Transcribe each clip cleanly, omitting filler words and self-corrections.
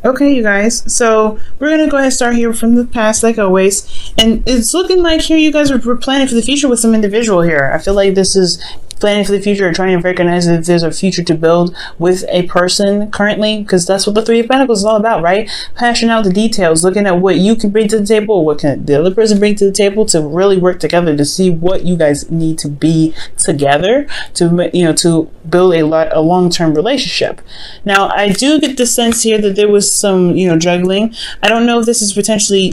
Okay, you guys. So we're gonna go ahead and start here from the past, like always. And it's looking like here you guys are planning for the future with some individual here. I feel like this is planning for the future or trying to recognize that there's a future to build with a person currently, because that's what the Three of Pentacles is all about, right? Hashing out the details, looking at what you can bring to the table, what can the other person bring to the table, to really work together to see what you guys need to be together to, to build a long-term relationship. Now, I do get the sense here that there was some, juggling. I don't know if this is potentially,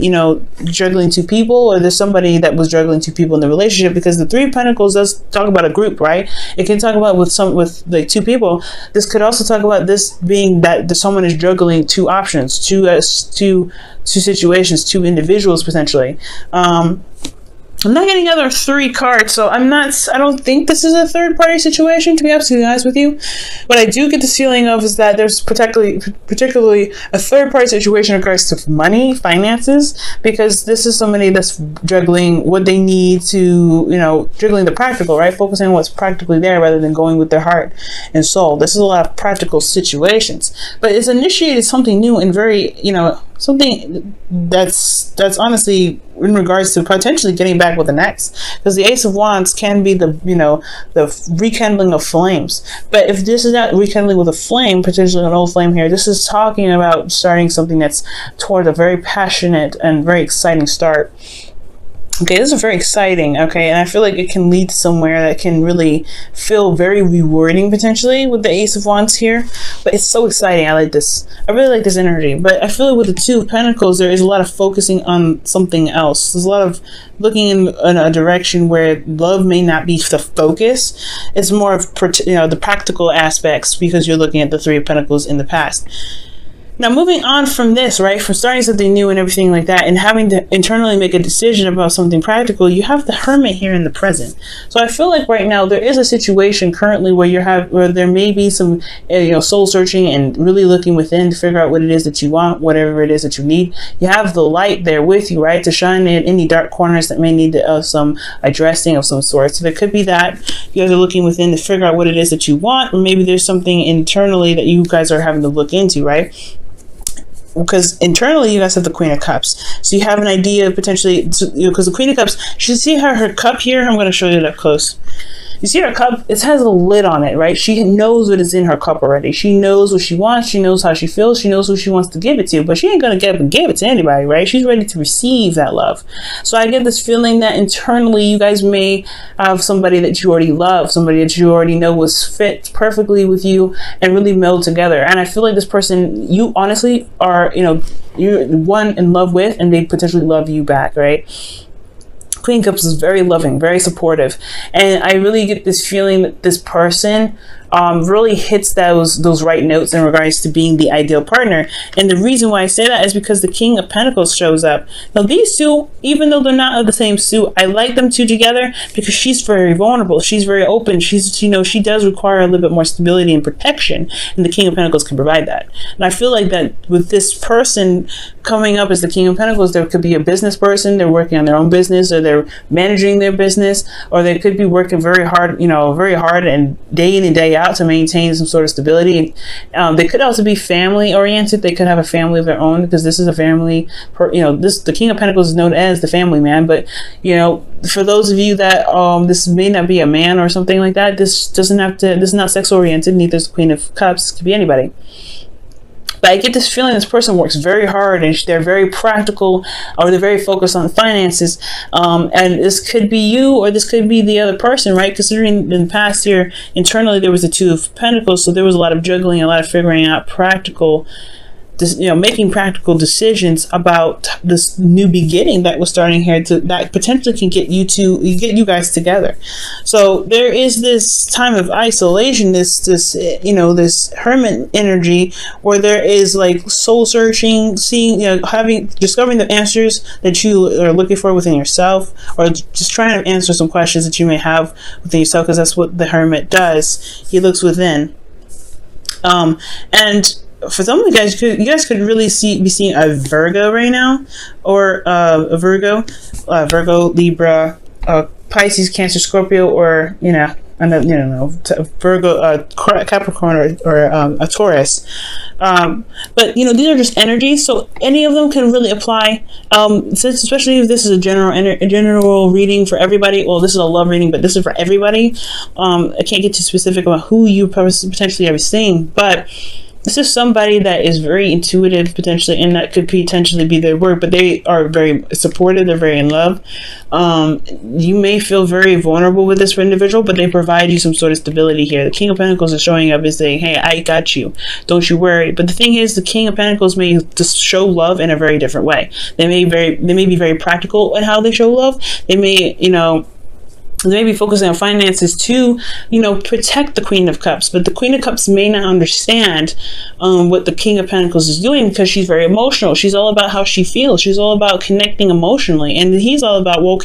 juggling two people, or there's somebody that was juggling two people in the relationship, because the Three of Pentacles does talk about a group, right? It can talk about with like two people. This could also talk about this being that someone is juggling two options, two situations, two individuals potentially. I'm not getting other three cards, so I don't think this is a third party situation, to be absolutely honest with you. What I do get this feeling of is that there's particularly a third party situation in regards to money, finances, because this is somebody that's juggling what they need to, juggling the practical, right? Focusing on what's practically there rather than going with their heart and soul. This is a lot of practical situations, but it's initiated something new and very, something that's honestly in regards to potentially getting back with an ex, because the Ace of Wands can be the rekindling of flames. But if this is not rekindling with a flame, potentially an old flame here, this is talking about starting something that's toward a very passionate and very exciting start. Okay, this is very exciting, okay, and I feel like it can lead to somewhere that can really feel very rewarding potentially with the Ace of Wands here. But it's so exciting. I like this. I really like this energy. But I feel like with the Two of Pentacles, there is a lot of focusing on something else. There's a lot of looking in a direction where love may not be the focus. It's more of the practical aspects, because you're looking at the Three of Pentacles in the past. Now, moving on from this, right, from starting something new and everything like that, and having to internally make a decision about something practical, you have the Hermit here in the present. So I feel like right now there is a situation currently where there may be some, soul searching and really looking within to figure out what it is that you want, whatever it is that you need. You have the light there with you, right, to shine in any dark corners that may need some addressing of some sort. So there could be that you guys are looking within to figure out what it is that you want, or maybe there's something internally that you guys are having to look into, right? Because internally you guys have the Queen of Cups, so you have an idea potentially, because the Queen of Cups, you should see her cup here. I'm going to show you it up close. You see her cup, it has a lid on it, right? She knows what is in her cup already. She knows what she wants. She knows how she feels. She knows who she wants to give it to, but she ain't going to get up and give it to anybody, right? She's ready to receive that love. So I get this feeling that internally you guys may have somebody that you already love, somebody that you already know was fit perfectly with you and really meld together. And I feel like this person, you honestly are, you're one in love with, and they potentially love you back, right? Queen of Cups is very loving, very supportive, and I really get this feeling that this person really hits those right notes in regards to being the ideal partner. And the reason why I say that is because the King of Pentacles shows up. Now these two, even though they're not of the same suit, I like them two together because she's very vulnerable, she's very open, she does require a little bit more stability and protection, and the King of Pentacles can provide that. And I feel like that with this person coming up as the King of Pentacles, there could be a business person, they're working on their own business, or they're managing their business, or they could be working very hard and day in and day out to maintain some sort of stability. They could also be family oriented. They could have a family of their own, because this is a family, the King of Pentacles is known as the family man. But for those of you that this may not be a man or something like that, this is not sex oriented. Neither is the Queen of Cups. It could be anybody. But I get this feeling this person works very hard, and they're very practical, or they're very focused on finances. And this could be you, or this could be the other person, right? Considering in the past year, internally there was the Two of Pentacles, so there was a lot of juggling, a lot of figuring out practical, making practical decisions about this new beginning that was starting here, that potentially can get you guys together. So there is this time of isolation, this hermit energy, where there is like soul searching, seeing, discovering the answers that you are looking for within yourself, or just trying to answer some questions that you may have within yourself, because that's what the Hermit does. He looks within. And for some of you guys could really be seeing a Virgo right now, or a Virgo, Libra, Pisces, Cancer, Scorpio, or Virgo, Capricorn, or a Taurus. But these are just energies, so any of them can really apply. Since especially if this is a general reading for everybody. Well, this is a love reading, but this is for everybody. I can't get too specific about who you potentially are seeing, but this is somebody that is very intuitive potentially, and that could potentially be their work, but they are very supportive. They're very in love. You may feel very vulnerable with this individual, but they provide you some sort of stability here. The King of Pentacles is showing up and saying, hey, I got you. Don't you worry. But the thing is, the King of Pentacles may just show love in a very different way. They may be very practical in how they show love. They may, they may be focusing on finances to, protect the Queen of Cups. But the Queen of Cups may not understand what the King of Pentacles is doing, because she's very emotional. She's all about how she feels. She's all about connecting emotionally. And he's all about, well,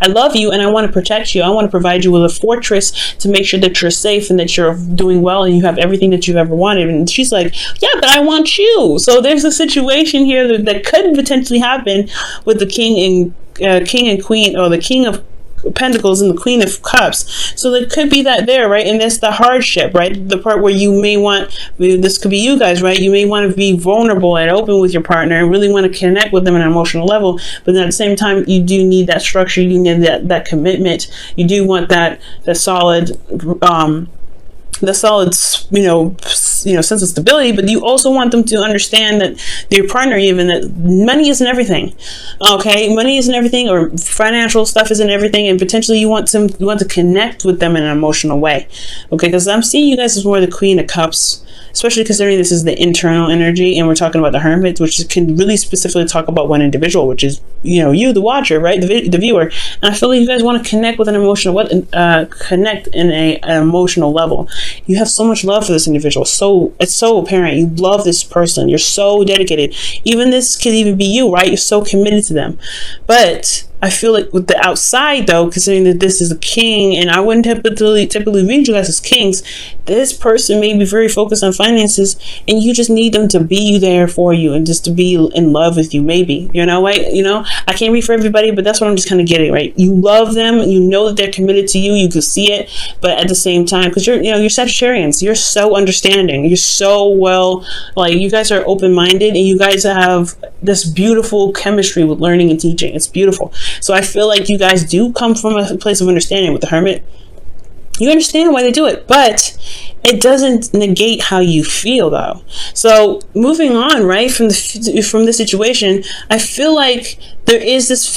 I love you and I want to protect you. I want to provide you with a fortress to make sure that you're safe and that you're doing well and you have everything that you've ever wanted. And she's like, yeah, but I want you. So there's a situation here that could potentially happen with the King and Queen, or the King of Pentacles and the Queen of Cups. So there could be that there, right? And that's the hardship, right? The part where you may want, this could be you guys, right? You may want to be vulnerable and open with your partner and really want to connect with them on an emotional level. But then at the same time, you do need that structure. You need that commitment. You do want that solid, sense of stability, but you also want them to understand that their partner, even, that money isn't everything. Okay, money isn't everything, or financial stuff isn't everything, and potentially you want to connect with them in an emotional way. Okay, because I'm seeing you guys as more the Queen of Cups, especially considering this is the internal energy, and we're talking about the Hermit, which can really specifically talk about one individual, which is you, the watcher, right, the viewer. And I feel like you guys want to connect with an emotional, connect in an emotional level. You have so much love for this individual. So it's so apparent. You love this person. You're so dedicated. Even this could even be you, right? You're so committed to them. But I feel like with the outside, though, considering that this is a king, and I wouldn't typically read you guys as kings, this person may be very focused on finances, and you just need them to be there for you and just to be in love with you, maybe. I can't read for everybody, but that's what I'm just kind of getting, right? You love them, you know that they're committed to you, you can see it, but at the same time, because you're Sagittarians, you're so understanding, you're so well, like, you guys are open-minded, and you guys have this beautiful chemistry with learning and teaching. It's beautiful. So I feel like you guys do come from a place of understanding with the Hermit. You understand why they do it, but it doesn't negate how you feel, though. So moving on, right, from the situation, I feel like there is this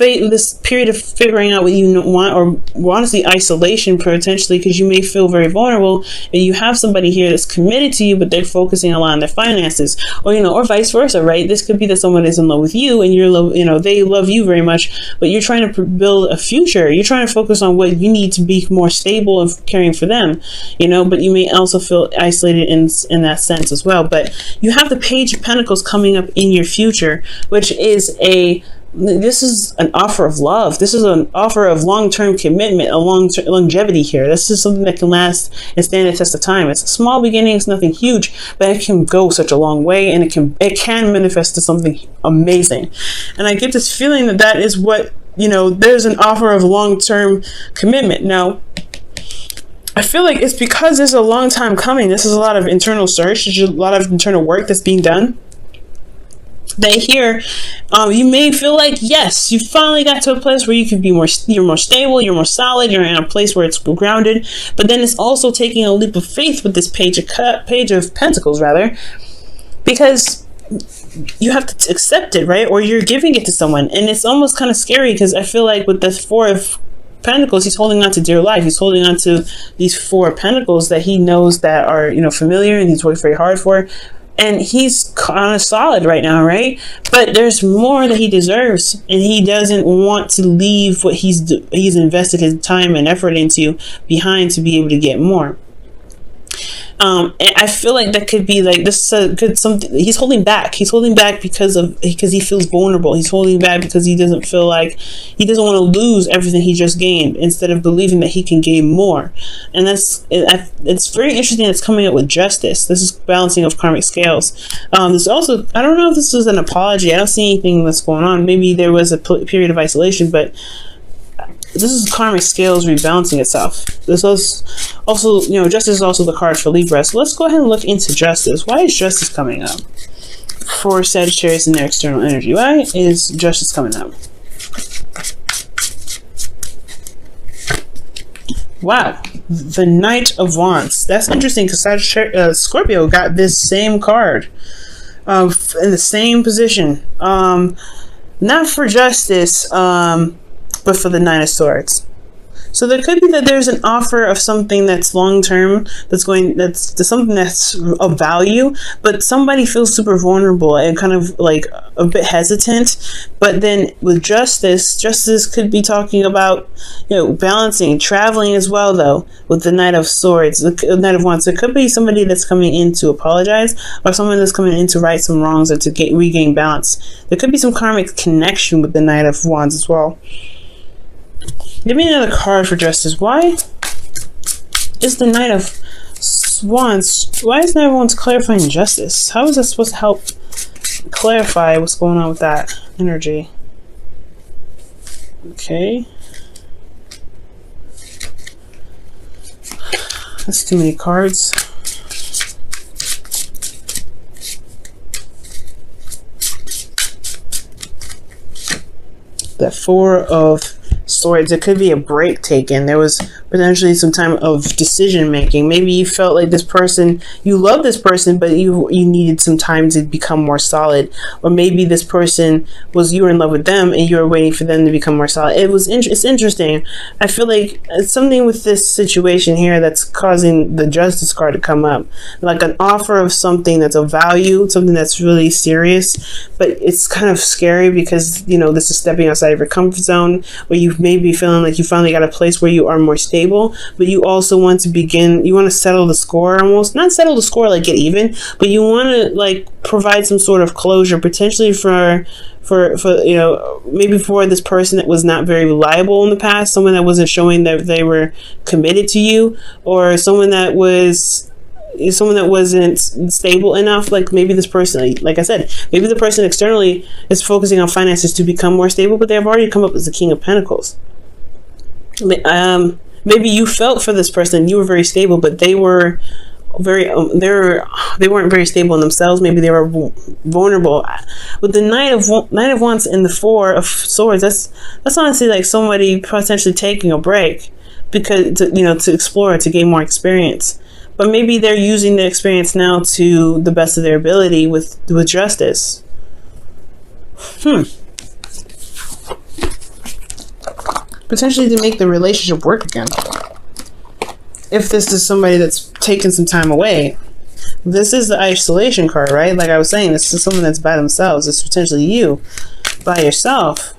period of figuring out what you want, or honestly isolation potentially, because you may feel very vulnerable, and you have somebody here that's committed to you, but they're focusing a lot on their finances, or vice versa, right? This could be that someone is in love with you, and they love you very much, but you're trying to build a future. You're trying to focus on what you need to be more stable and caring for them, but you may also feel isolated in that sense as well. But you have the Page of Pentacles coming up in your future, which is this is an offer of love. This is an offer of long-term commitment, a longevity here. This is something that can last and stand the test of time. It's a small beginning, it's nothing huge, but it can go such a long way, and it can manifest to something amazing. And I get this feeling that is what, there's an offer of long-term commitment. Now, I feel like it's because this is a long time coming. This is a lot of internal search. There's a lot of internal work that's being done. You may feel like, yes, you finally got to a place where you can be you're more stable, you're more solid, you're in a place where it's grounded. But then it's also taking a leap of faith with this Page of Pentacles, rather, because you have to accept it, right? Or you're giving it to someone, and it's almost kind of scary, because I feel like with the Four of Pentacles, he's holding on to dear life. He's holding on to these Four Pentacles that he knows that are familiar, and he's worked very hard for. And he's kind of solid right now, right? But there's more that he deserves, and he doesn't want to leave what he's invested his time and effort into behind to be able to get more. And I feel like that could be like this something. He's holding back. He's holding back because he feels vulnerable. He's holding back because he doesn't feel like he doesn't want to lose everything he just gained, instead of believing that he can gain more. And it's very interesting. It's coming up with Justice. This is balancing of karmic scales. There's also, I don't know if this is an apology. I don't see anything that's going on. Maybe there was a period of isolation, but this is karmic scales rebalancing itself. This is also, you know, justice is also the card for Libra. So let's go ahead and look into justice. Why is justice coming up for Sagittarius and their external energy? Why is justice coming up? Wow, the Knight of Wands. That's interesting because Scorpio got this same card in the same position. Not for justice, but for the Nine of Swords. So there could be that there's an offer of something that's long-term, that's something that's of value, but somebody feels super vulnerable and kind of like a bit hesitant. But then with justice could be talking about, you know, balancing, traveling as well, though, with the Knight of Swords, the Knight of Wands. It could be somebody that's coming in to apologize, or someone that's coming in to right some wrongs or to regain balance. There could be some karmic connection with the Knight of Wands as well. Give me another card for justice. Why is the Knight of Wands? Why is Knight of Wands clarifying justice? How is that supposed to help clarify what's going on with that energy? Okay. That's too many cards. That Four of Swords. It could be a break taken. There was potentially some time of decision making. Maybe you felt like this person, you love this person, but you needed some time to become more solid. Or maybe this person you were in love with them and you were waiting for them to become more solid. It's interesting. I feel like it's something with this situation here that's causing the Justice card to come up. Like an offer of something that's of value, something that's really serious, but it's kind of scary because, you know, this is stepping outside of your comfort zone, where you may be feeling like you finally got a place where you are more stable, but you also want to settle the score, almost not settle the score like get even, but you want to like provide some sort of closure, potentially for you know, maybe for this person that was not very reliable in the past, someone that wasn't showing that they were committed to you, or someone that wasn't stable enough. Like maybe this person, like I said, maybe the person externally is focusing on finances to become more stable, but they've already come up as the King of Pentacles. Maybe you felt for this person, you were very stable, but they weren't very stable in themselves. Maybe they were vulnerable. With the Knight of Wands and the Four of Swords, that's honestly like somebody potentially taking a break because to explore, to gain more experience. But maybe they're using the experience now to the best of their ability with justice. Potentially to make the relationship work again. If this is somebody that's taken some time away. This is the isolation card, right? Like I was saying, this is someone that's by themselves. It's potentially you by yourself.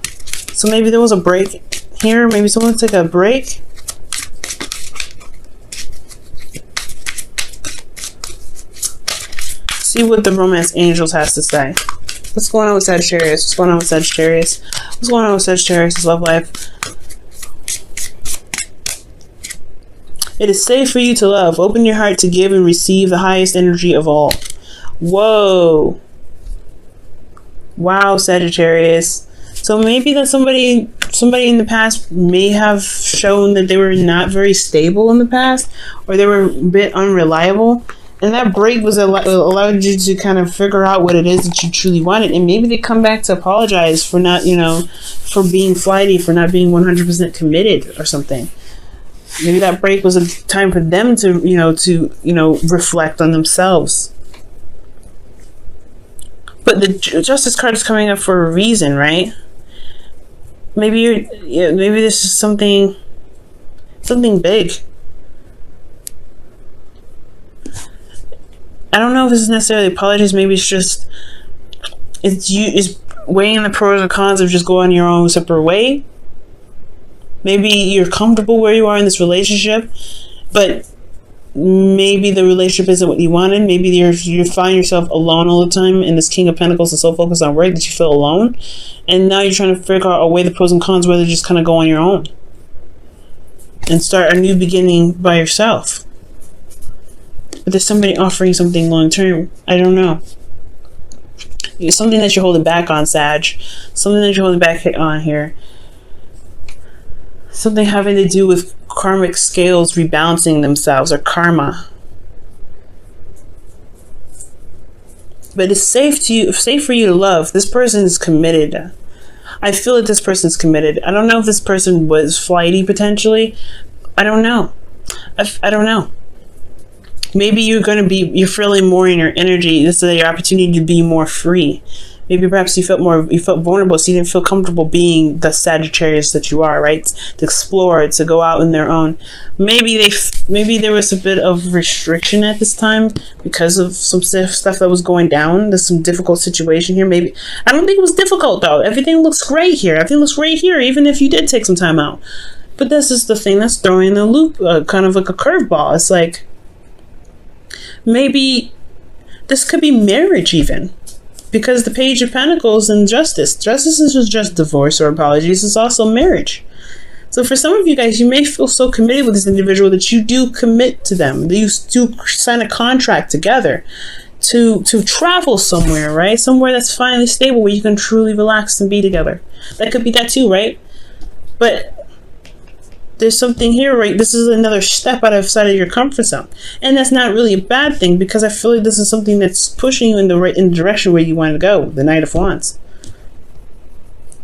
So maybe there was a break here. Maybe someone took a break. See what the romance angels has to say. What's going on with Sagittarius? What's going on with Sagittarius? What's going on with Sagittarius' love life? It is safe for you to love. Open your heart to give and receive the highest energy of all. Whoa. Wow, Sagittarius. So maybe that somebody in the past may have shown that they were not very stable in the past, or they were a bit unreliable. And that break allowed you to kind of figure out what it is that you truly wanted. And maybe they come back to apologize for not, for being flighty, for not being 100% committed or something. Maybe that break was a time for them to reflect on themselves. But the Justice card is coming up for a reason, right? Maybe maybe this is something big. I don't know if this is necessarily apologies. Maybe it's just it's weighing the pros and cons of just going your own separate way. Maybe you're comfortable where you are in this relationship, but maybe the relationship isn't what you wanted. Maybe you find yourself alone all the time, and this King of Pentacles is so focused on work that you feel alone, and now you're trying to figure out weigh the pros and cons, whether just kind of go on your own and start a new beginning by yourself. But there's somebody offering something long term. I don't know. It's something that you're holding back on, Sag. Something that you're holding back on here. Something having to do with karmic scales rebalancing themselves, or karma. But it's safe for you to love. This person is committed. I feel that this person's committed. I don't know if this person was flighty potentially. I don't know. I don't know. Maybe you're feeling more in your energy. This is your opportunity to be more free. Maybe perhaps you felt vulnerable, so you didn't feel comfortable being the Sagittarius that you are, right? To explore, to go out on their own. Maybe there was a bit of restriction at this time because of some stuff that was going down. There's some difficult situation here. Maybe I don't think it was difficult though. Everything looks great here. Everything looks great here, even if you did take some time out. But this is the thing that's throwing the loop, kind of like a curveball. It's like maybe this could be marriage even. Because the Page of Pentacles and Justice. Justice is just divorce or apologies. It's also marriage. So for some of you guys, you may feel so committed with this individual that you do commit to them. You do sign a contract together to travel somewhere, right? Somewhere that's finally stable where you can truly relax and be together. That could be that too, right? But there's something here, right? This is another step outside of your comfort zone. And that's not really a bad thing, because I feel like this is something that's pushing you in the direction where you want to go, the Knight of Wands.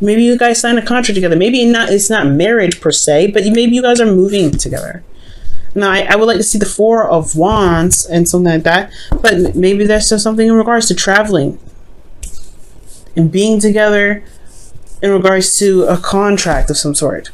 Maybe you guys sign a contract together. Maybe it's not marriage per se, but maybe you guys are moving together. Now, I would like to see the Four of Wands and something like that, but maybe there's something in regards to traveling and being together in regards to a contract of some sort.